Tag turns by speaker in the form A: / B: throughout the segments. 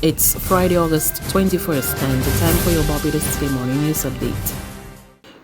A: It's Friday, August 21st, and the time for your Barbados Today morning news update.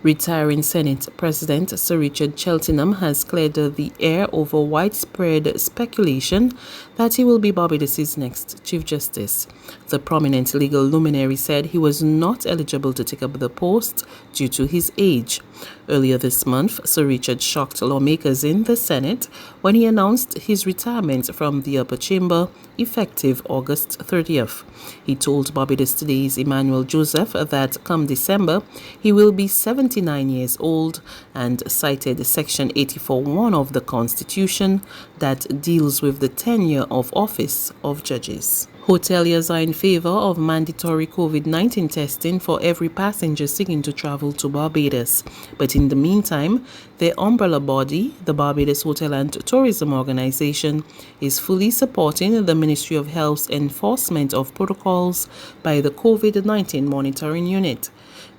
A: Retiring Senate President Sir Richard Cheltenham has cleared the air over widespread speculation that he will be Barbados's next Chief Justice. The prominent legal luminary said he was not eligible to take up the post due to his age. Earlier this month, Sir Richard shocked lawmakers in the Senate when he announced his retirement from the upper chamber effective August 30th. He told Barbados Today's Emmanuel Joseph that come December he will be 79 years old and cited Section 84(1) of the Constitution that deals with the tenure of office of judges. Hoteliers are in favor of mandatory COVID-19 testing for every passenger seeking to travel to Barbados. But in the meantime, their umbrella body, the Barbados Hotel and Tourism Organization, is fully supporting the Ministry of Health's enforcement of protocols by the COVID-19 Monitoring Unit.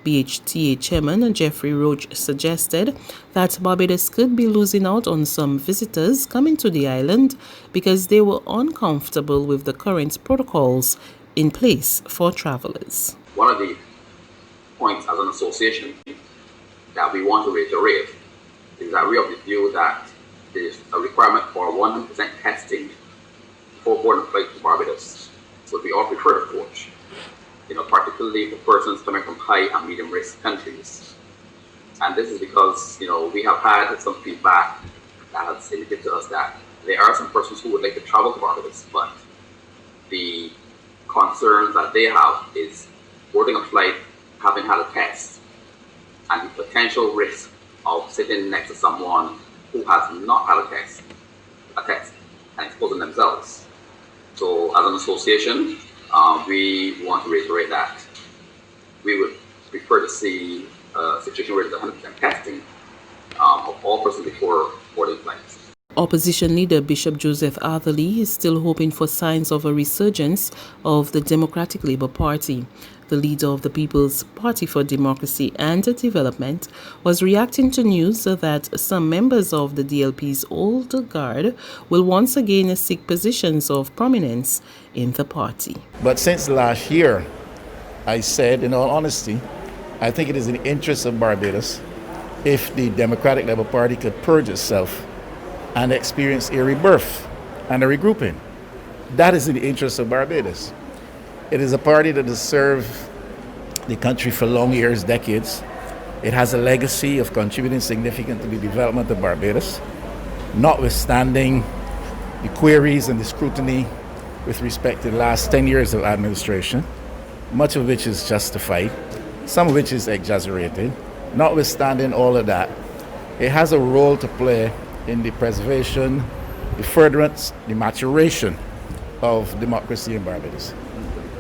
A: BHTA Chairman Jeffrey Roach suggested that Barbados could be losing out on some visitors coming to the island because they were uncomfortable with the current protocols in place for travelers.
B: One of the points as an association that we want to reiterate is that we are of the view that there's a requirement for 100% testing before boarding a flight to Barbados would be our preferred approach. Particularly for persons coming from high and medium risk countries. And this is because, we have had some feedback that has indicated to us that there are some persons who would like to travel to Barbados, but the concerns that they have is boarding a flight, having had a test, and the potential risk of sitting next to someone who has not had a test, and exposing themselves. So as an association, we want to reiterate that we would prefer to see a situation where there's 100% testing of all persons before boarding flights.
A: Opposition leader Bishop Joseph Atherley is still hoping for signs of a resurgence of the Democratic Labour Party. The leader of the People's Party for Democracy and Development was reacting to news that some members of the DLP's old guard will once again seek positions of prominence in the party.
C: But since last year, I said, in all honesty, I think it is in the interest of Barbados if the Democratic Labour Party could purge itself and experience a rebirth and a regrouping. That is in the interest of Barbados. It is a party that has served the country for long years, decades. It has a legacy of contributing significantly to the development of Barbados, notwithstanding the queries and the scrutiny with respect to the last 10 years of administration, much of which is justified, some of which is exaggerated. Notwithstanding all of that, it has a role to play in the preservation, the furtherance, the maturation of democracy in Barbados.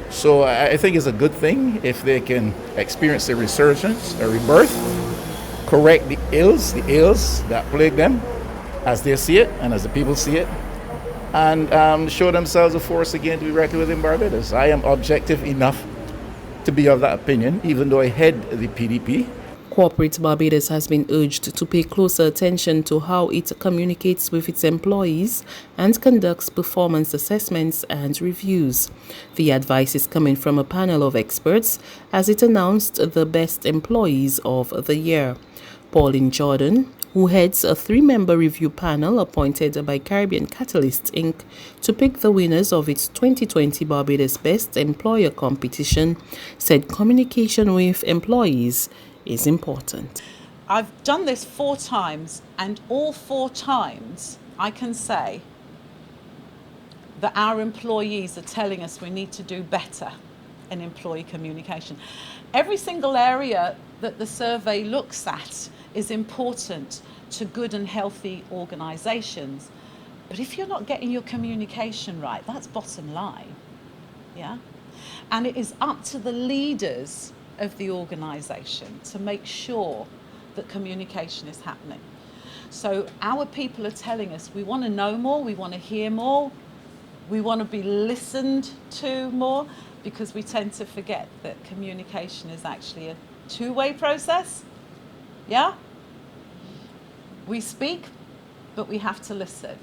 C: So I think it's a good thing if they can experience a resurgence, a rebirth, correct the ills that plague them as they see it and as the people see it, and show themselves a force again to be reckoned with in Barbados. I am objective enough to be of that opinion, even though I head the PDP.
A: Corporate Barbados has been urged to pay closer attention to how it communicates with its employees and conducts performance assessments and reviews. The advice is coming from a panel of experts as it announced the best employees of the year. Pauline Jordan, who heads a 3-member review panel appointed by Caribbean Catalyst Inc. to pick the winners of its 2020 Barbados Best Employer competition, said communication with employees is important.
D: I've done this 4 times, and all 4 times I can say that our employees are telling us we need to do better in employee communication. Every single area that the survey looks at is important to good and healthy organisations. But if you're not getting your communication right, that's bottom line. Yeah? And it is up to the leaders of the organisation to make sure that communication is happening. So our people are telling us we want to know more, we want to hear more, we want to be listened to more, because we tend to forget that communication is actually a 2-way process. Yeah? We speak, but we have to listen.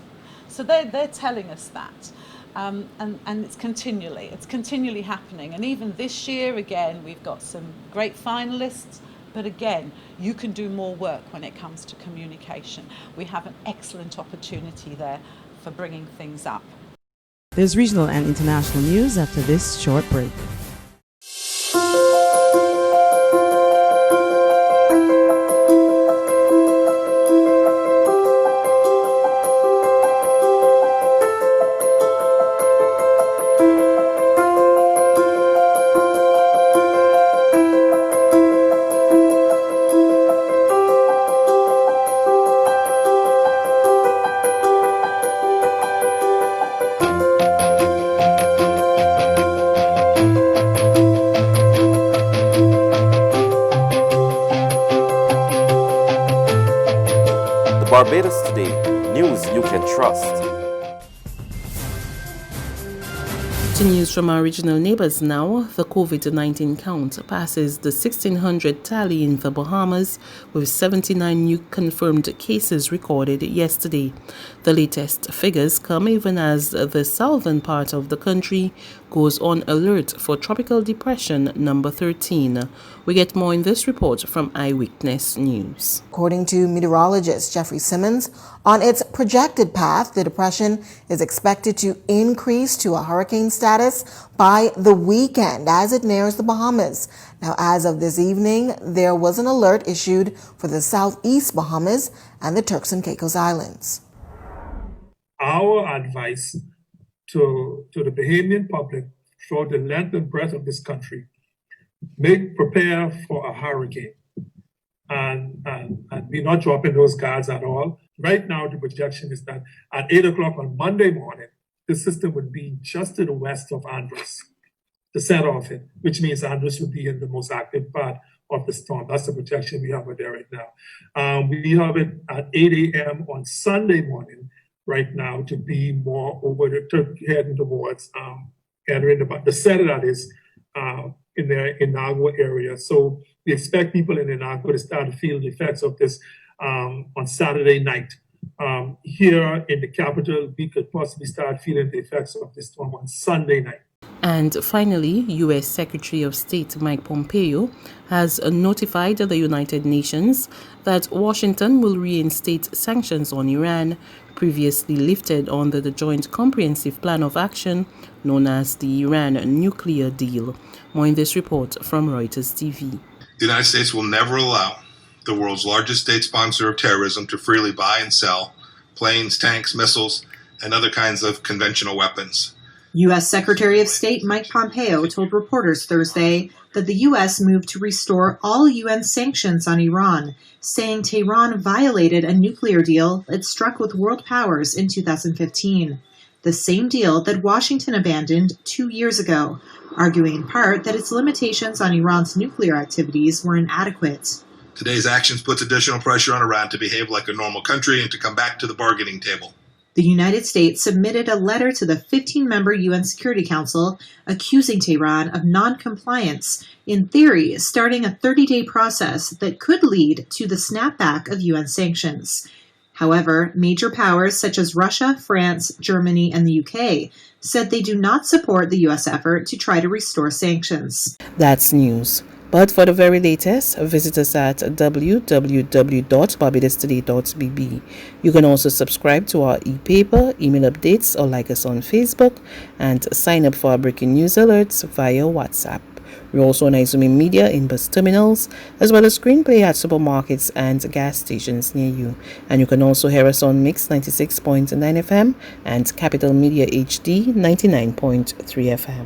D: So they're telling us that. and it's continually happening. And even this year, again, we've got some great finalists. But again, you can do more work when it comes to communication. We have an excellent opportunity there for bringing things up.
E: There's regional and international news after this short break.
F: Barbados Today, news you can trust.
A: To news from our regional neighbors now, the COVID-19 count passes the 1,600 tally in the Bahamas, with 79 new confirmed cases recorded yesterday. The latest figures come even as the southern part of the country goes on alert for tropical depression number 13. We get more in this report from Eyewitness News.
G: According to meteorologist Jeffrey Simmons, on its projected path, the depression is expected to increase to a hurricane status by the weekend as it nears the Bahamas. Now, as of this evening, there was an alert issued for the southeast Bahamas and the Turks and Caicos Islands.
H: Our advice to the Bahamian public throughout the length and breadth of this country, prepare for a hurricane and be not dropping those guards at all. Right now, the projection is that at 8 o'clock on Monday morning, the system would be just to the west of Andros, the center of it, which means Andros would be in the most active part of the storm. That's the projection we have there right now. We have it at 8 a.m. on Sunday morning right now to be more over heading towards entering the center that is in the Inagua area. So we expect people in Inagua to start to feel the effects of this on Saturday night. Here in the capital, we could possibly start feeling the effects of this storm on Sunday night.
A: And finally, U.S. Secretary of State Mike Pompeo has notified the United Nations that Washington will reinstate sanctions on Iran, previously lifted under the Joint Comprehensive Plan of Action known as the Iran Nuclear Deal. More in this report from Reuters TV.
I: The United States will never allow the world's largest state sponsor of terrorism to freely buy and sell planes, tanks, missiles, and other kinds of conventional weapons.
J: U.S. Secretary of State Mike Pompeo told reporters Thursday that the U.S. moved to restore all UN sanctions on Iran, saying Tehran violated a nuclear deal it struck with world powers in 2015, the same deal that Washington abandoned 2 years ago, arguing in part that its limitations on Iran's nuclear activities were inadequate.
I: Today's actions puts additional pressure on Iran to behave like a normal country and to come back to the bargaining table.
J: The United States submitted a letter to the 15-member UN Security Council accusing Tehran of non-compliance, in theory starting a 30-day process that could lead to the snapback of UN sanctions. However, major powers such as Russia, France, Germany, and the UK said they do not support the U.S. effort to try to restore sanctions.
A: That's news. But for the very latest, visit us at www.barbadostoday.bb. You can also subscribe to our e-paper, email updates, or like us on Facebook, and sign up for our breaking news alerts via WhatsApp. We're also on Izumi Media in bus terminals, as well as screenplay at supermarkets and gas stations near you. And you can also hear us on Mix 96.9 FM and Capital Media HD 99.3 FM.